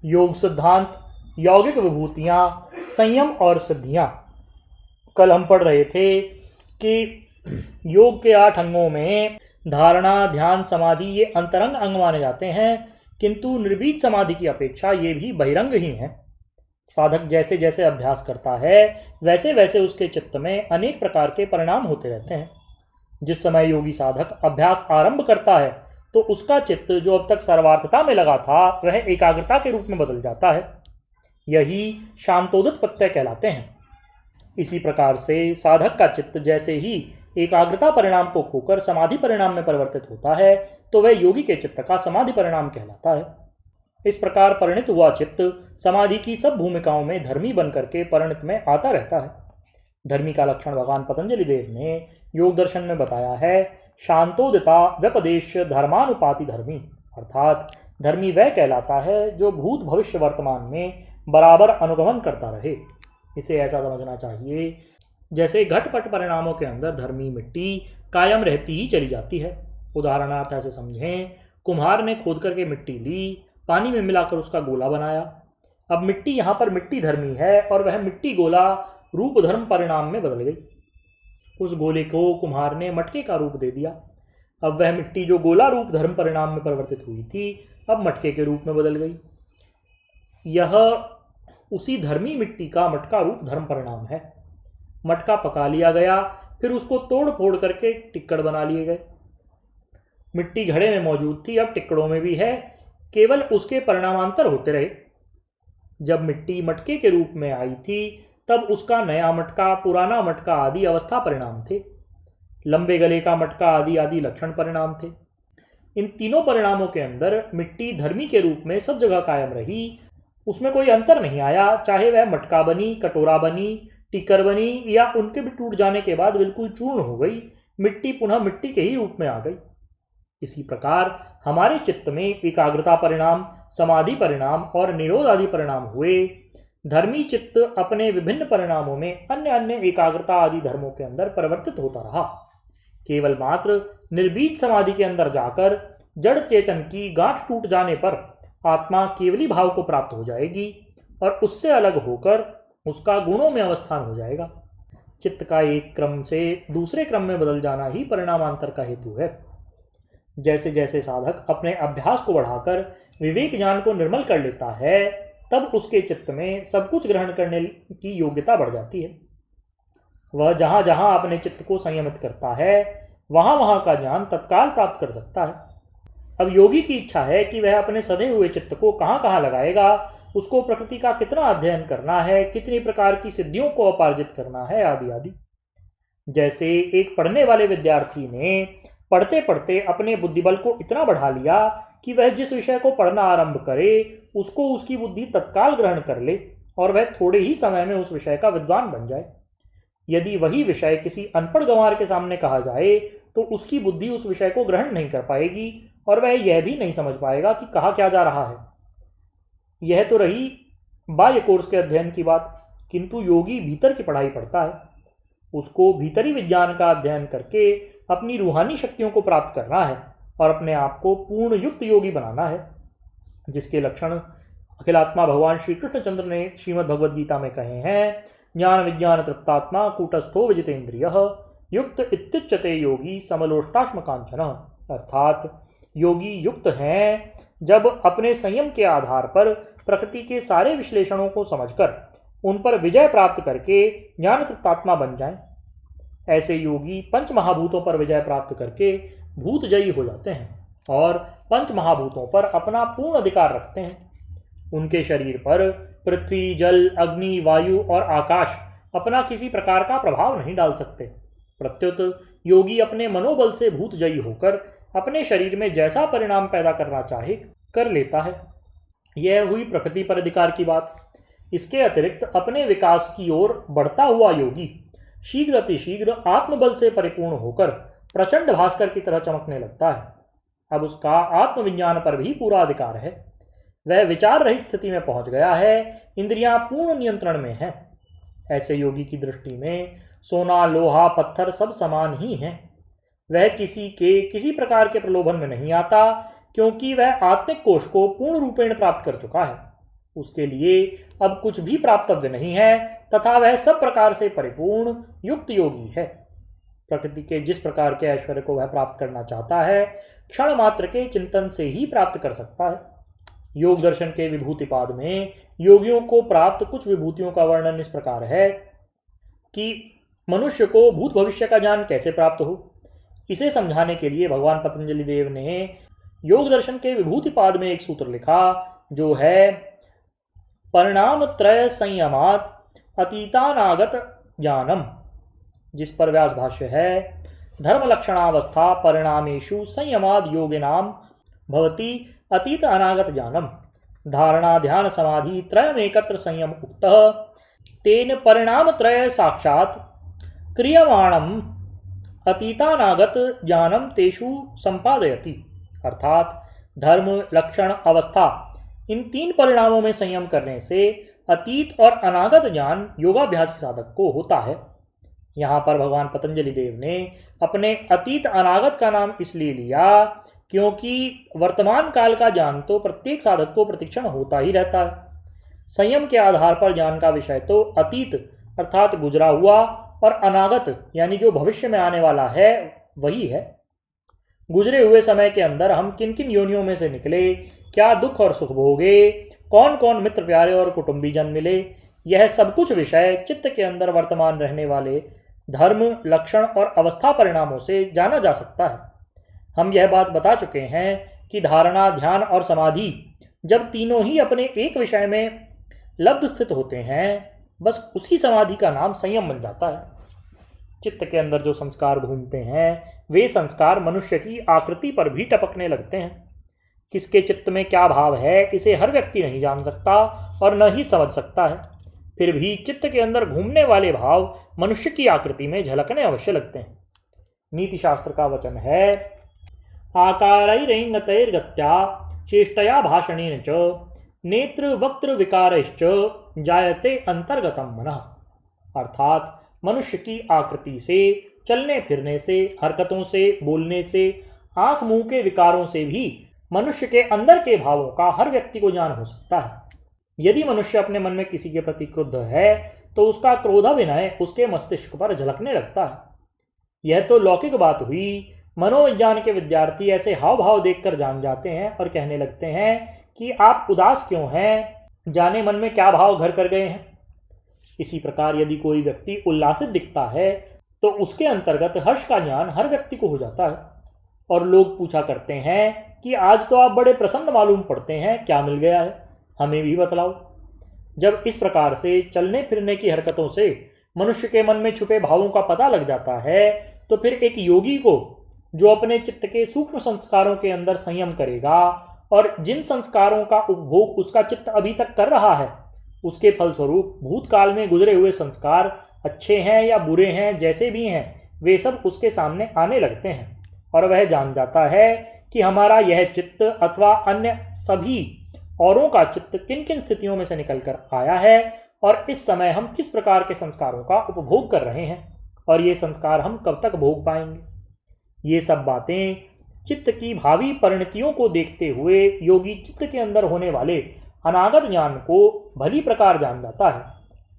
योग सिद्धांत, यौगिक विभूतियाँ, संयम और सिद्धियाँ। कल हम पढ़ रहे थे कि योग के 8 अंगों में धारणा, ध्यान, समाधि ये अंतरंग अंग माने जाते हैं, किंतु निर्बीज समाधि की अपेक्षा ये भी बहिरंग ही हैं। साधक जैसे जैसे अभ्यास करता है वैसे वैसे उसके चित्त में अनेक प्रकार के परिणाम होते रहते हैं। जिस समय योगी साधक अभ्यास आरंभ करता है तो उसका चित्त जो अब तक सर्वार्थता में लगा था वह एकाग्रता के रूप में बदल जाता है। यही शांतोदित प्रत्यय कहलाते हैं। इसी प्रकार से साधक का चित्त जैसे ही एकाग्रता परिणाम को खोकर समाधि परिणाम में परिवर्तित होता है तो वह योगी के चित्त का समाधि परिणाम कहलाता है। इस प्रकार परिणित हुआ चित्त समाधि की सब भूमिकाओं में धर्मी बनकर के परिणित में आता रहता है। धर्मी का लक्षण भगवान पतंजलि देव ने योग दर्शन में बताया है। शांतोदिता व्यपदेश धर्मानुपाति धर्मी, अर्थात धर्मी वह कहलाता है जो भूत भविष्य वर्तमान में बराबर अनुगमन करता रहे। इसे ऐसा समझना चाहिए जैसे घटपट परिणामों के अंदर धर्मी मिट्टी कायम रहती ही चली जाती है। उदाहरणार्थ ऐसे समझें, कुम्हार ने खोद करके मिट्टी ली, पानी में मिलाकर उसका गोला बनाया। अब मिट्टी यहाँ पर मिट्टी धर्मी है और वह मिट्टी गोला रूप धर्म परिणाम में बदल गई। उस गोले को कुम्हार ने मटके का रूप दे दिया। अब वह मिट्टी जो गोला रूप धर्म परिणाम में परिवर्तित हुई थी अब मटके के रूप में बदल गई। यह उसी धर्मी मिट्टी का मटका रूप धर्म परिणाम है। मटका पका लिया गया, फिर उसको तोड़ फोड़ करके टिक्कड़ बना लिए गए। मिट्टी घड़े में मौजूद थी, अब टिक्कड़ों में भी है, केवल उसके परिणामांतर होते रहे। जब मिट्टी मटके के रूप में आई थी तब उसका नया मटका, पुराना मटका आदि अवस्था परिणाम थे। लंबे गले का मटका आदि आदि लक्षण परिणाम थे। इन तीनों परिणामों के अंदर मिट्टी धर्मी के रूप में सब जगह कायम रही, उसमें कोई अंतर नहीं आया। चाहे वह मटका बनी, कटोरा बनी, टिकर बनी या उनके भी टूट जाने के बाद बिल्कुल चूर्ण हो गई, मिट्टी पुनः मिट्टी के ही रूप में आ गई। इसी प्रकार हमारे चित्त में एकाग्रता परिणाम, समाधि परिणाम और निरोध आदि परिणाम हुए। धर्मी चित्त अपने विभिन्न परिणामों में अन्य अन्य एकाग्रता आदि धर्मों के अंदर परिवर्तित होता रहा। केवल मात्र निर्बीज समाधि के अंदर जाकर जड़ चेतन की गांठ टूट जाने पर आत्मा केवली भाव को प्राप्त हो जाएगी और उससे अलग होकर उसका गुणों में अवस्थान हो जाएगा। चित्त का एक क्रम से दूसरे क्रम में बदल जाना ही परिणामांतर का हेतु है। जैसे जैसे साधक अपने अभ्यास को बढ़ाकर विवेक ज्ञान को निर्मल कर लेता है तब उसके चित्त में सब कुछ ग्रहण करने की योग्यता बढ़ जाती है। वह जहां जहां अपने चित्त को संयमित करता है वहां वहां का ज्ञान तत्काल प्राप्त कर सकता है। अब योगी की इच्छा है कि वह अपने सधे हुए चित्त को कहाँ कहाँ लगाएगा, उसको प्रकृति का कितना अध्ययन करना है, कितनी प्रकार की सिद्धियों को अपार्जित करना है आदि आदि। जैसे एक पढ़ने वाले विद्यार्थी ने पढ़ते पढ़ते अपने बुद्धिबल को इतना बढ़ा लिया कि वह जिस विषय को पढ़ना आरंभ करे उसको उसकी बुद्धि तत्काल ग्रहण कर ले और वह थोड़े ही समय में उस विषय का विद्वान बन जाए। यदि वही विषय किसी अनपढ़ गंवार के सामने कहा जाए तो उसकी बुद्धि उस विषय को ग्रहण नहीं कर पाएगी और वह यह भी नहीं समझ पाएगा कि कहा क्या जा रहा है। यह तो रही बाह्य कोर्स के अध्ययन की बात, किंतु योगी भीतर की पढ़ाई पढ़ता है। उसको भीतरी विज्ञान का अध्ययन करके अपनी रूहानी शक्तियों को प्राप्त करना है और अपने आप को पूर्ण युक्त योगी बनाना है, जिसके लक्षण अखिलात्मा भगवान श्री कृष्णचंद्र ने श्रीमद् भगवद गीता में कहे हैं। ज्ञान विज्ञान तृप्तात्मा कूटस्थो विजितेन्द्रियः युक्त इत्युच्यते योगी समलोष्टाश्म कांचन, अर्थात योगी युक्त हैं जब अपने संयम के आधार पर प्रकृति के सारे विश्लेषणों को समझकर उन पर विजय प्राप्त करके ज्ञान तृप्तात्मा बन जाएं। ऐसे योगी पंच महाभूतों पर विजय प्राप्त करके भूतजयी हो जाते हैं और पंच महाभूतों पर अपना पूर्ण अधिकार रखते हैं। उनके शरीर पर पृथ्वी, जल, अग्नि, वायु और आकाश अपना किसी प्रकार का प्रभाव नहीं डाल सकते। प्रत्युत योगी अपने मनोबल से भूतजयी होकर अपने शरीर में जैसा परिणाम पैदा करना चाहे कर लेता है। यह हुई प्रकृति पर अधिकार की बात। इसके अतिरिक्त अपने विकास की ओर बढ़ता हुआ योगी शीघ्र अतिशीघ्र आत्मबल से परिपूर्ण होकर प्रचंड भास्कर की तरह चमकने लगता है। अब उसका आत्मविज्ञान पर भी पूरा अधिकार है। वह विचार रहित स्थिति में पहुंच गया है, इंद्रियां पूर्ण नियंत्रण में हैं। ऐसे योगी की दृष्टि में सोना, लोहा, पत्थर सब समान ही हैं। वह किसी प्रकार के प्रलोभन में नहीं आता, क्योंकि वह आत्मिक कोश को पूर्ण रूपेण प्राप्त कर चुका है। उसके लिए अब कुछ भी प्राप्तव्य नहीं है तथा वह सब प्रकार से परिपूर्ण युक्त योगी है। प्रकृति के जिस प्रकार के ऐश्वर्य को वह प्राप्त करना चाहता है क्षण मात्र के चिंतन से ही प्राप्त कर सकता है। योग दर्शन के विभूतिपाद में योगियों को प्राप्त कुछ विभूतियों का वर्णन इस प्रकार है कि मनुष्य को भूत भविष्य का ज्ञान कैसे प्राप्त हो। इसे समझाने के लिए भगवान पतंजलि देव ने योग दर्शन के विभूतिपाद में एक सूत्र लिखा जो है परिणाम त्रय संयमात अतीतानागत ज्ञानम, जिस पर व्यास भाष्य है धर्म लक्षणावस्था परिणामेषु संयमाद योगिनाम भवति अतीत अनागत ज्ञानम धारणा ध्यान समाधि त्रयमेकत्र संयम उक्तः तेन परिणाम त्रय साक्षात क्रियमाणम अतीतानागत ज्ञानम तेषु संपादयति। अर्थात धर्म लक्षण अवस्था इन तीन परिणामों में संयम करने से अतीत और अनागत ज्ञान योगाभ्यासी साधक को होता है। यहाँ पर भगवान पतंजलि देव ने अपने अतीत अनागत का नाम इसलिए लिया क्योंकि वर्तमान काल का ज्ञान तो प्रत्येक साधक को प्रतिक्षण होता ही रहता है। संयम के आधार पर ज्ञान का विषय तो अतीत अर्थात गुजरा हुआ और अनागत यानी जो भविष्य में आने वाला है वही है। गुजरे हुए समय के अंदर हम किन किन योनियों में से निकले, क्या दुख और सुख भोगे, कौन कौन मित्र प्यारे और कुटुंबी जन मिले, यह सब कुछ विषय चित्त के अंदर वर्तमान रहने वाले धर्म लक्षण और अवस्था परिणामों से जाना जा सकता है। हम यह बात बता चुके हैं कि धारणा ध्यान और समाधि जब तीनों ही अपने एक विषय में लब्ध स्थित होते हैं बस उसी समाधि का नाम संयम बन जाता है। चित्त के अंदर जो संस्कार घूमते हैं वे संस्कार मनुष्य की आकृति पर भी टपकने लगते हैं। किसके चित्त में क्या भाव है इसे हर व्यक्ति नहीं जान सकता और न ही समझ सकता है, फिर भी चित्त के अंदर घूमने वाले भाव मनुष्य की आकृति में झलकने अवश्य लगते हैं। नीति शास्त्र का वचन है आकारैरैंगतैर्गत्या चेष्टया भाषणेन च नेत्र वक्त्र विकारैश्च जायते अंतर्गतम मनः। अर्थात मनुष्य की आकृति से, चलने फिरने से, हरकतों से, बोलने से, आंख मुंह के विकारों से भी मनुष्य के अंदर के भावों का हर व्यक्ति को ज्ञान हो सकता है। यदि मनुष्य अपने मन में किसी के प्रति क्रुद्ध है तो उसका क्रोधाभिनय उसके मस्तिष्क पर झलकने लगता है। यह तो लौकिक बात हुई। मनोविज्ञान के विद्यार्थी ऐसे हाव भाव देखकर जान जाते हैं और कहने लगते हैं कि आप उदास क्यों हैं, जाने मन में क्या भाव घर कर गए हैं। इसी प्रकार यदि कोई व्यक्ति उल्लासित दिखता है तो उसके अंतर्गत हर्ष का ज्ञान हर व्यक्ति को हो जाता है और लोग पूछा करते हैं कि आज तो आप बड़े प्रसन्न मालूम पड़ते हैं, क्या मिल गया है, हमें भी बतलाओ। जब इस प्रकार से चलने फिरने की हरकतों से मनुष्य के मन में छुपे भावों का पता लग जाता है तो फिर एक योगी को जो अपने चित्त के सूक्ष्म संस्कारों के अंदर संयम करेगा और जिन संस्कारों का उपभोग उसका चित्त अभी तक कर रहा है उसके फलस्वरूप भूतकाल में गुजरे हुए संस्कार अच्छे हैं या बुरे हैं, जैसे भी हैं वे सब उसके सामने आने लगते हैं और वह जान जाता है कि हमारा यह चित्त अथवा अन्य सभी औरों का चित्त किन किन स्थितियों में से निकलकर आया है और इस समय हम किस प्रकार के संस्कारों का उपभोग कर रहे हैं और ये संस्कार हम कब तक भोग पाएंगे। ये सब बातें चित्त की भावी परिणतियों को देखते हुए योगी चित्त के अंदर होने वाले अनागत ज्ञान को भली प्रकार जान जाता है,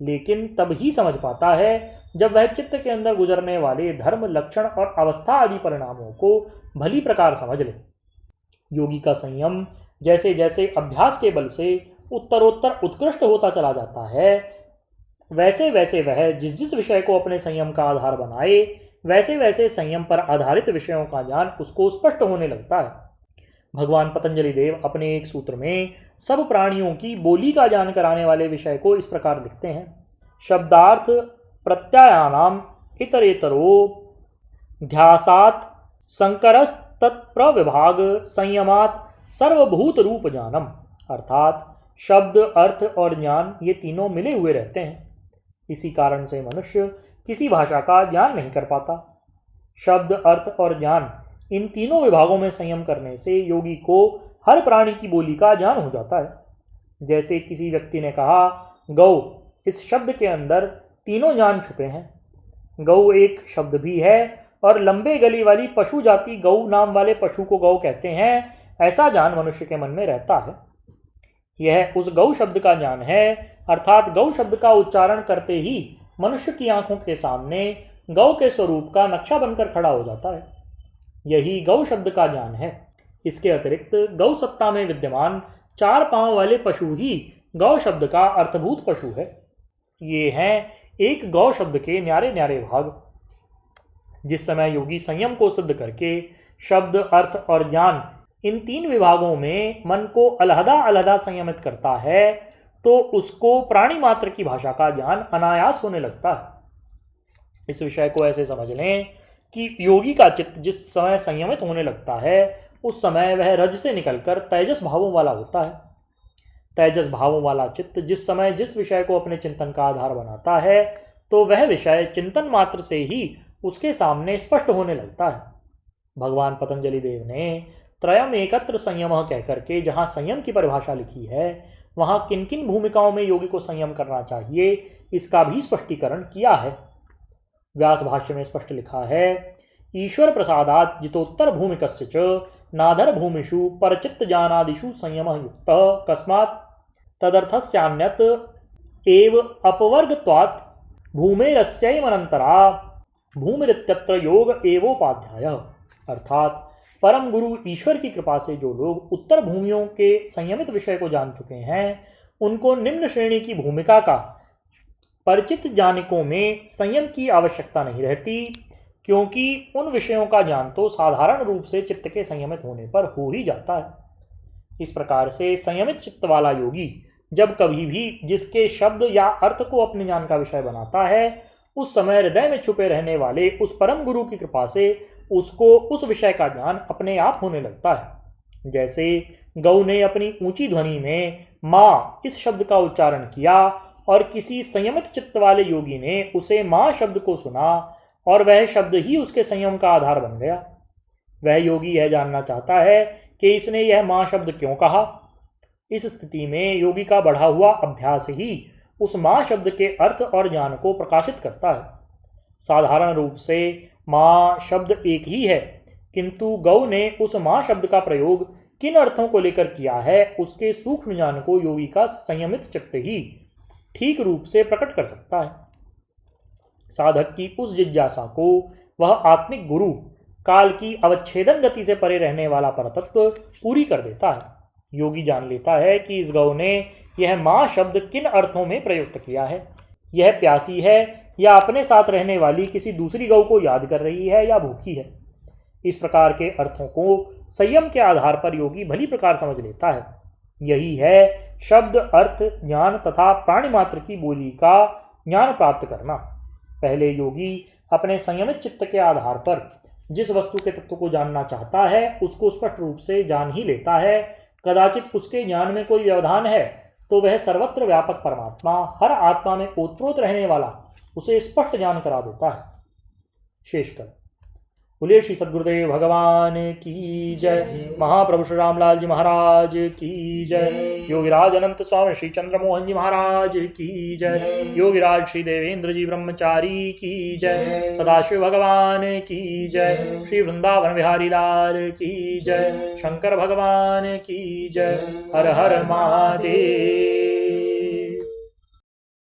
लेकिन तब ही समझ पाता है जब वह चित्त के अंदर गुजरने वाले धर्म लक्षण और अवस्था आदि परिणामों को भली प्रकार समझ ले। योगी का संयम जैसे जैसे अभ्यास के बल से उत्तरोत्तर उत्कृष्ट होता चला जाता है वैसे वैसे वह जिस जिस विषय को अपने संयम का आधार बनाए वैसे वैसे संयम पर आधारित विषयों का ज्ञान उसको स्पष्ट होने लगता है। भगवान पतंजलि देव अपने एक सूत्र में सब प्राणियों की बोली का ज्ञान कराने वाले विषय को इस प्रकार लिखते हैं शब्दार्थ प्रत्ययानाम इतरेतरो ध्यासात संकरस तत्प्रविभाग संयमात सर्वभूत रूप ज्ञानम। अर्थात शब्द अर्थ और ज्ञान ये तीनों मिले हुए रहते हैं, इसी कारण से मनुष्य किसी भाषा का ज्ञान नहीं कर पाता। शब्द अर्थ और ज्ञान इन तीनों विभागों में संयम करने से योगी को हर प्राणी की बोली का ज्ञान हो जाता है। जैसे किसी व्यक्ति ने कहा गौ, इस शब्द के अंदर तीनों ज्ञान छुपे हैं। गौ एक शब्द भी है और लंबे गली वाली पशु जाति गौ नाम वाले पशु को गौ कहते हैं, ऐसा ज्ञान मनुष्य के मन में रहता है। यह उस गौ शब्द का ज्ञान है, अर्थात गौ शब्द का उच्चारण करते ही मनुष्य की आंखों के सामने गौ के स्वरूप का नक्शा बनकर खड़ा हो जाता है। यही गौ शब्द का ज्ञान है। इसके अतिरिक्त गौ सत्ता में विद्यमान 4 पांव वाले पशु ही गौ शब्द का अर्थभूत पशु है। ये हैं एक गौ शब्द के न्यारे न्यारे भाग। जिस समय योगी संयम को सिद्ध करके शब्द, अर्थ और ज्ञान इन 3 विभागों में मन को अलहदा अलहदा संयमित करता है तो उसको प्राणी मात्र की भाषा का ज्ञान अनायास होने लगता है। इस विषय को ऐसे समझ लें कि योगी का चित्त जिस समय संयमित होने लगता है उस समय वह रज से निकलकर तेजस भावों वाला होता है। तेजस भावों वाला चित्त जिस समय जिस विषय को अपने चिंतन का आधार बनाता है तो वह विषय चिंतन मात्र से ही उसके सामने स्पष्ट होने लगता है। भगवान पतंजलि देव ने त्रयम एकत्र संयम कहकर के जहाँ संयम की परिभाषा लिखी है वहाँ किन किन भूमिकाओं में योगी को संयम करना चाहिए इसका भी स्पष्टीकरण किया है। व्यास भाष्य में स्पष्ट लिखा है, ईश्वर प्रसादात जितोत्तर भूमिकस्य च नाधर भूमिषु परचित्त जानादिषु संयम युक्त कस्मात् तदर्थस्यान्यत एव अपवर्गत्वात् भूमेरस्यैवनन्तरा भूमिरित्यत्र योग एवोपाध्याय। अर्थात परम गुरु ईश्वर की कृपा से जो लोग उत्तर भूमियों के संयमित विषय को जान चुके हैं उनको निम्न श्रेणी की भूमिका का परिचित जानिकों में संयम की आवश्यकता नहीं रहती, क्योंकि उन विषयों का ज्ञान तो साधारण रूप से चित्त के संयमित होने पर हो ही जाता है। इस प्रकार से संयमित चित्त वाला योगी जब कभी भी जिसके शब्द या अर्थ को अपने ज्ञान का विषय बनाता है उस समय हृदय में छुपे रहने वाले उस परम गुरु की कृपा से उसको उस विषय का ज्ञान अपने आप होने लगता है। जैसे गौ ने अपनी ऊंची ध्वनि में माँ इस शब्द का उच्चारण किया और किसी संयमित चित्त वाले योगी ने उसे माँ शब्द को सुना और वह शब्द ही उसके संयम का आधार बन गया। वह योगी यह जानना चाहता है कि इसने यह माँ शब्द क्यों कहा। इस स्थिति में योगी का बढ़ा हुआ अभ्यास ही उस माँ शब्द के अर्थ और ज्ञान को प्रकाशित करता है। साधारण रूप से माँ शब्द एक ही है, किंतु गौ ने उस माँ शब्द का प्रयोग किन अर्थों को लेकर किया है उसके सूक्ष्म ज्ञान को योगी का संयमित चित्त ही ठीक रूप से प्रकट कर सकता है। साधक की उस जिज्ञासा को वह आत्मिक गुरु काल की अवच्छेदन गति से परे रहने वाला परतत्व पूरी कर देता है। योगी जान लेता है कि इस गौ ने यह माँ शब्द किन अर्थों में प्रयुक्त किया है। यह प्यासी है या अपने साथ रहने वाली किसी दूसरी गौ को याद कर रही है या भूखी है। इस प्रकार के अर्थों को संयम के आधार पर योगी भली प्रकार समझ लेता है। यही है शब्द, अर्थ, ज्ञान तथा प्राणी मात्र की बोली का ज्ञान प्राप्त करना। पहले योगी अपने संयमित चित्त के आधार पर जिस वस्तु के तत्व को जानना चाहता है उसको स्पष्ट रूप से जान ही लेता है। कदाचित उसके ज्ञान में कोई व्यवधान है तो वह सर्वत्र व्यापक परमात्मा हर आत्मा में ओतप्रोत रहने वाला उसे स्पष्ट ज्ञान करा देता है। शेषकर बोलिए श्री सद्गुरुदेव भगवान की जय। महाप्रभु श्री रामलाल जी महाराज की जय। योगिराज अनंत स्वामी श्री चंद्रमोहन जी महाराज की जय। योगिराज श्री देवेंद्र जी ब्रह्मचारी की जय। सदाशिव भगवान की जय। श्री वृंदावन बिहारी लाल की जय। शंकर भगवान की जय। हर हर महादेव।